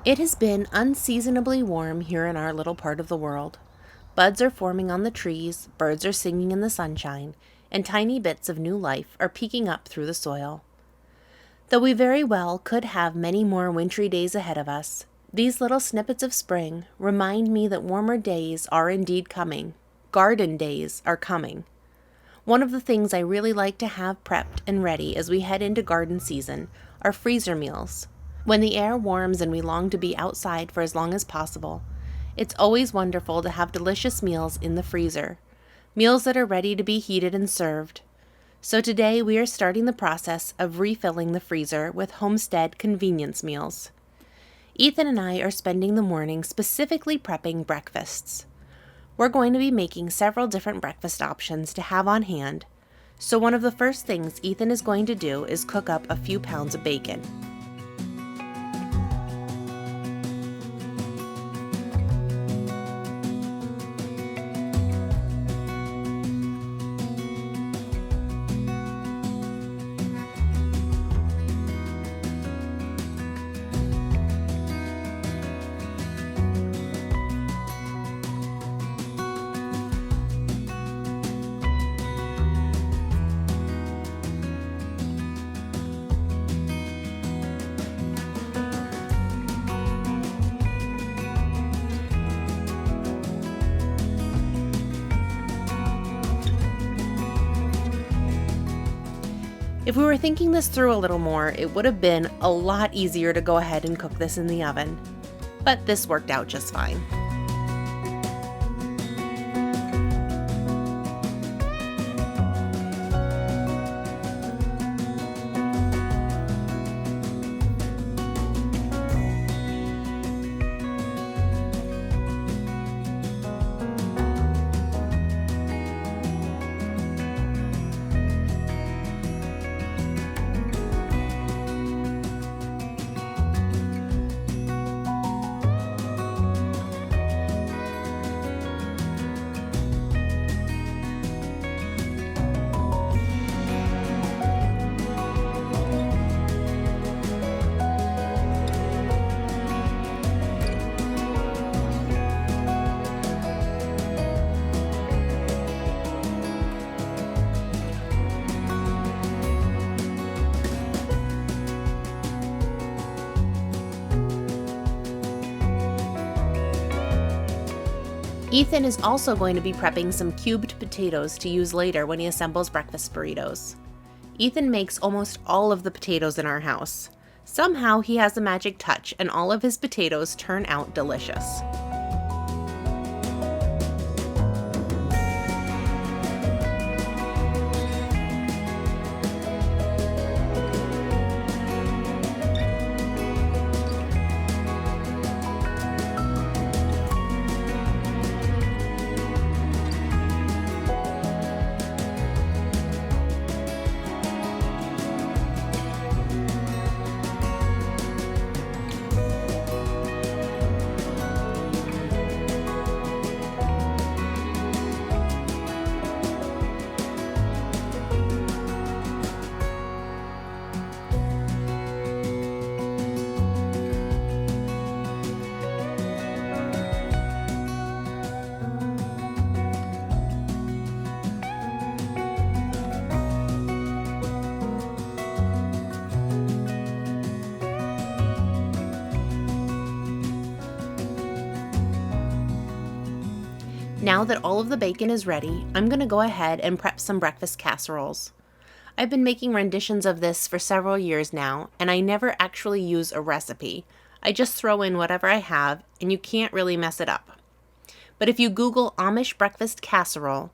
It has been unseasonably warm here in our little part of the world. Buds are forming on the trees, birds are singing in the sunshine, and tiny bits of new life are peeking up through the soil. Though we very well could have many more wintry days ahead of us, these little snippets of spring remind me that warmer days are indeed coming. Garden days are coming. One of the things I really like to have prepped and ready as we head into garden season are freezer meals. When the air warms and we long to be outside for as long as possible, it's always wonderful to have delicious meals in the freezer, meals that are ready to be heated and served. So today we are starting the process of refilling the freezer with homestead convenience meals. Ethan and I are spending the morning specifically prepping breakfasts. We're going to be making several different breakfast options to have on hand, so one of the first things Ethan is going to do is cook up a few pounds of bacon. If we were thinking this through a little more, it would have been a lot easier to go ahead and cook this in the oven. But this worked out just fine. Ethan is also going to be prepping some cubed potatoes to use later when he assembles breakfast burritos. Ethan makes almost all of the potatoes in our house. Somehow he has a magic touch and all of his potatoes turn out delicious. Now that all of the bacon is ready, I'm going to go ahead and prep some breakfast casseroles. I've been making renditions of this for several years now, and I never actually use a recipe. I just throw in whatever I have, and you can't really mess it up. But if you Google Amish breakfast casserole,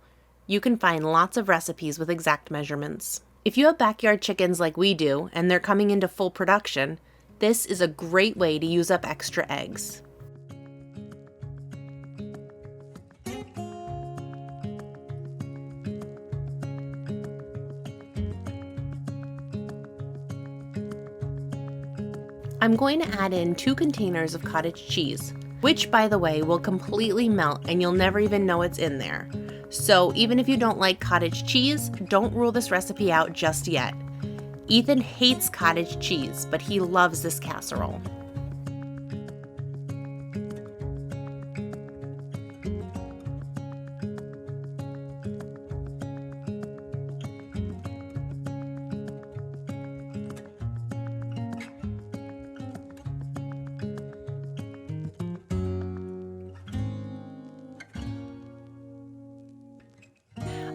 you can find lots of recipes with exact measurements. If you have backyard chickens like we do, and they're coming into full production, this is a great way to use up extra eggs. I'm going to add in 2 containers of cottage cheese, which by the way will completely melt and you'll never even know it's in there. So even if you don't like cottage cheese, don't rule this recipe out just yet. Ethan hates cottage cheese, but he loves this casserole.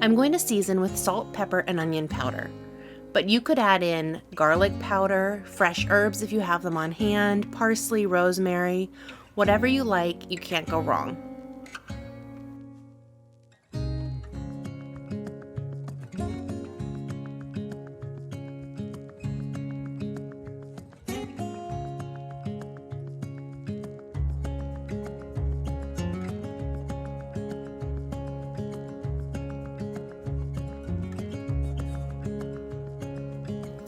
I'm going to season with salt, pepper, and onion powder. But you could add in garlic powder, fresh herbs if you have them on hand, parsley, rosemary, whatever you like, you can't go wrong.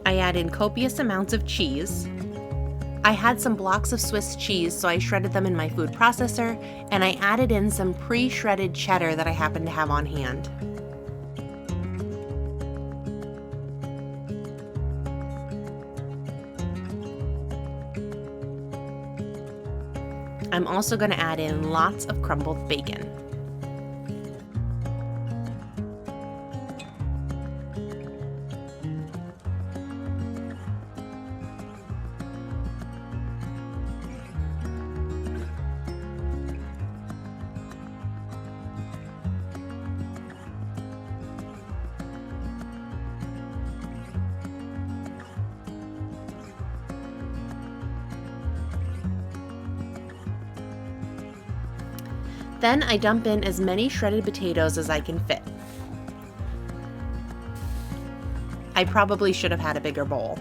I add in copious amounts of cheese. I had some blocks of Swiss cheese, so I shredded them in my food processor, and I added in some pre-shredded cheddar that I happen to have on hand. I'm also going to add in lots of crumbled bacon. Then I dump in as many shredded potatoes as I can fit. I probably should have had a bigger bowl.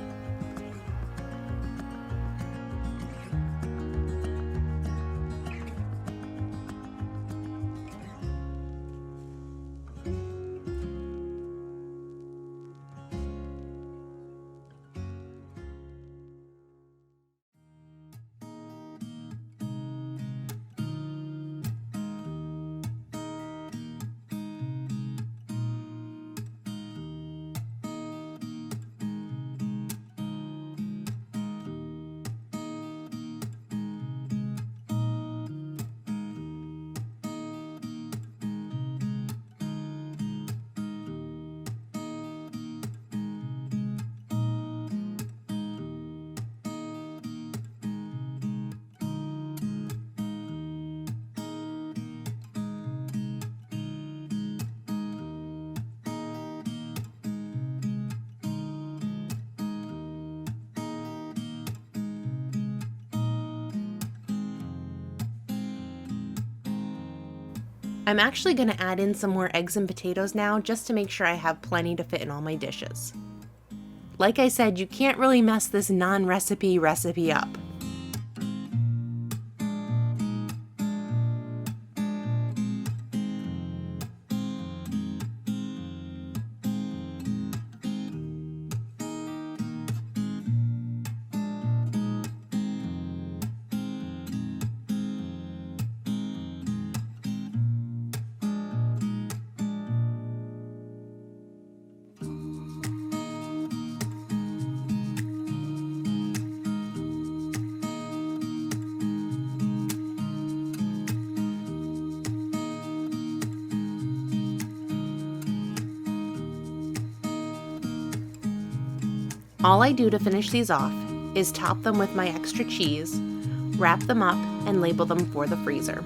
I'm actually going to add in some more eggs and potatoes now just to make sure I have plenty to fit in all my dishes. Like I said, you can't really mess this non-recipe recipe up. All I do to finish these off is top them with my extra cheese, wrap them up, and label them for the freezer.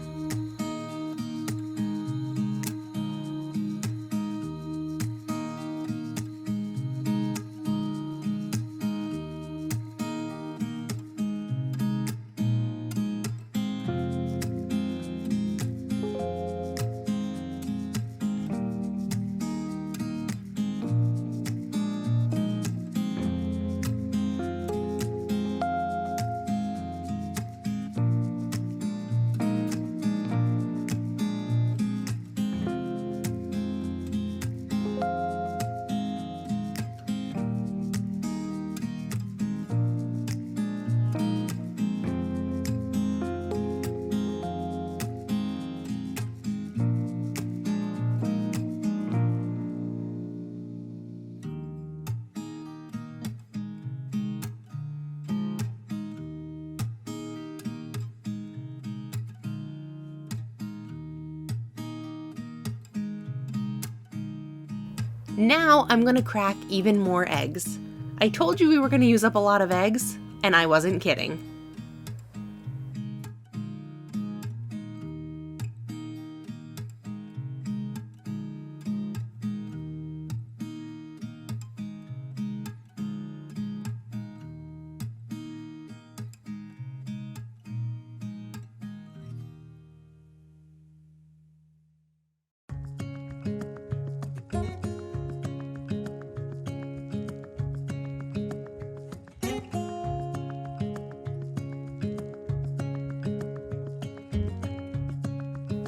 Now I'm gonna crack even more eggs. I told you we were gonna use up a lot of eggs, and I wasn't kidding.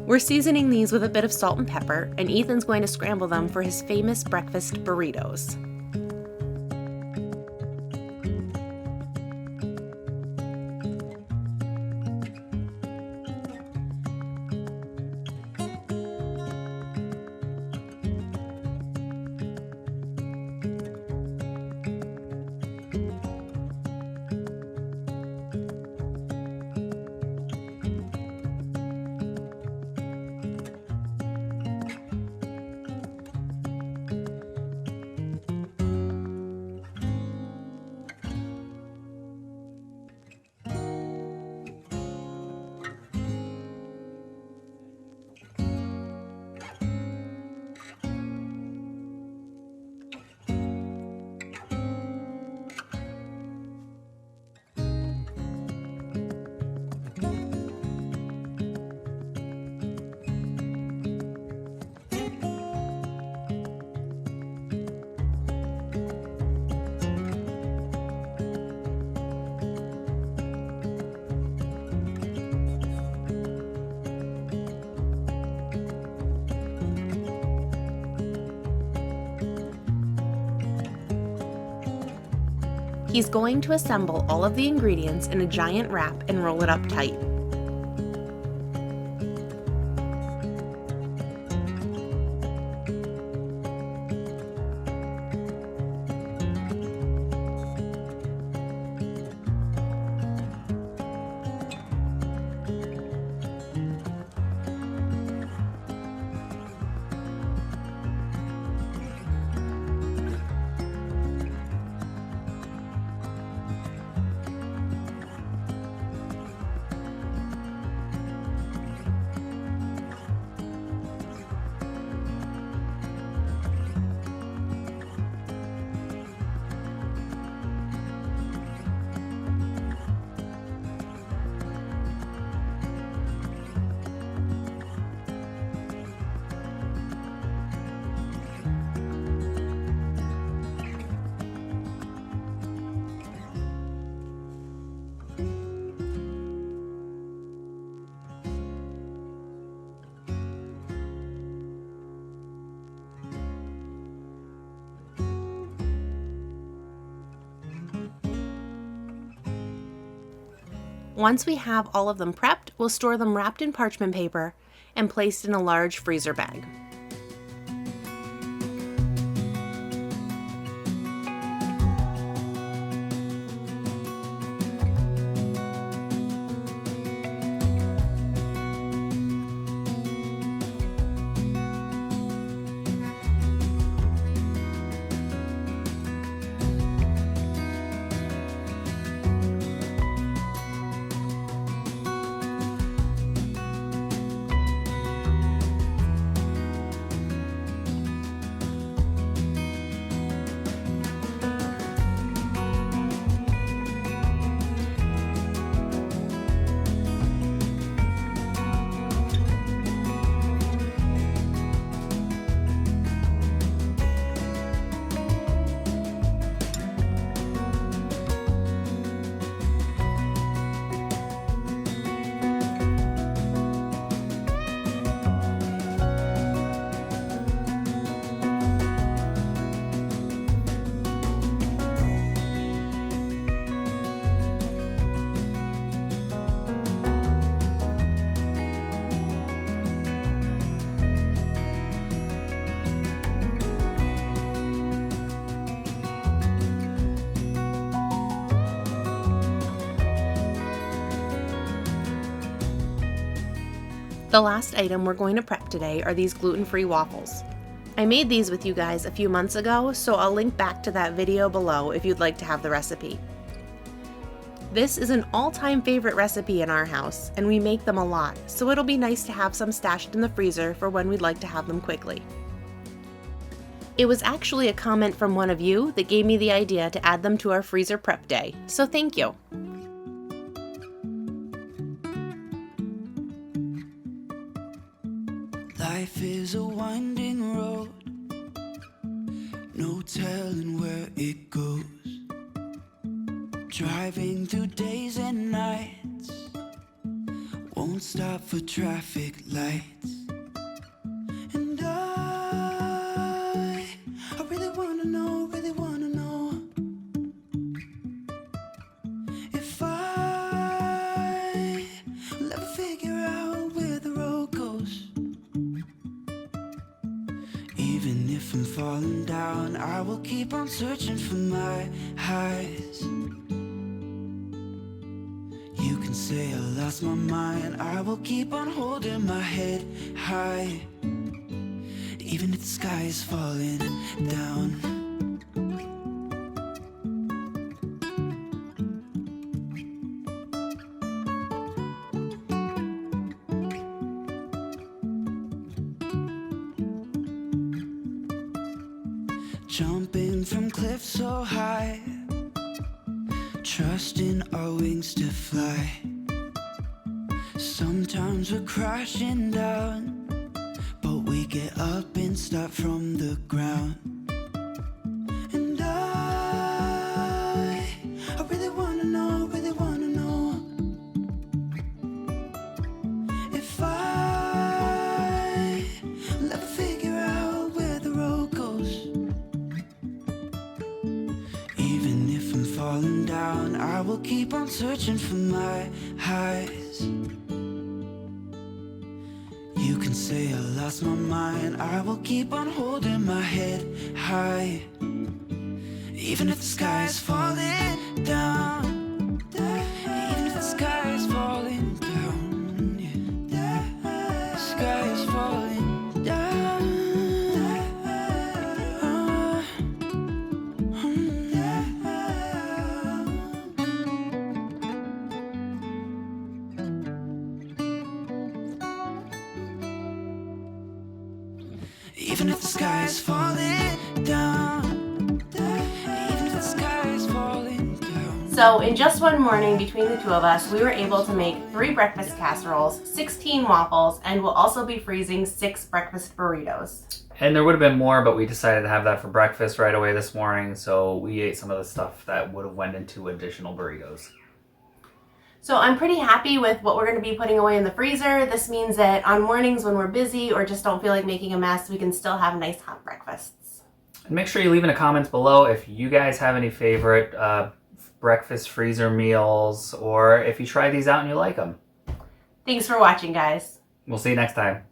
We're seasoning these with a bit of salt and pepper, and Ethan's going to scramble them for his famous breakfast burritos. He's going to assemble all of the ingredients in a giant wrap and roll it up tight. Once we have all of them prepped, we'll store them wrapped in parchment paper and placed in a large freezer bag. The last item we're going to prep today are these gluten-free waffles. I made these with you guys a few months ago, so I'll link back to that video below if you'd like to have the recipe. This is an all-time favorite recipe in our house, and we make them a lot, so it'll be nice to have some stashed in the freezer for when we'd like to have them quickly. It was actually a comment from one of you that gave me the idea to add them to our freezer prep day, so thank you. Life is a winding road, no telling where it goes. Driving through days and nights, won't stop for traffic lights. falling down, I will keep on searching for my highs. You can say I lost my mind, I will keep on holding my head high, even if the sky is falling down. Jumping from cliffs so high, trusting our wings to fly. Sometimes we're crashing down, but we get up and start from the ground. And I really wanna know if I'll ever figure out where the road goes. Even if I'm falling down, I will keep on searching for my highs. You can say I lost my mind, I will keep on holding my head high, even if the sky is falling down. Even if the sky is falling down, yeah. The sky is falling down. Even if the sky is falling down, even if the sky is falling down. So in just one morning between the two of us, we were able to make 3 breakfast casseroles, 16 waffles, and we'll also be freezing 6 breakfast burritos. And there would have been more, but we decided to have that for breakfast right away this morning, so we ate some of the stuff that would have went into additional burritos. So I'm pretty happy with what we're going to be putting away in the freezer. This means that on mornings when we're busy or just don't feel like making a mess, we can still have nice hot breakfasts. And make sure you leave in the comments below if you guys have any favorite breakfast freezer meals, or if you try these out and you like them. Thanks for watching, guys. We'll see you next time.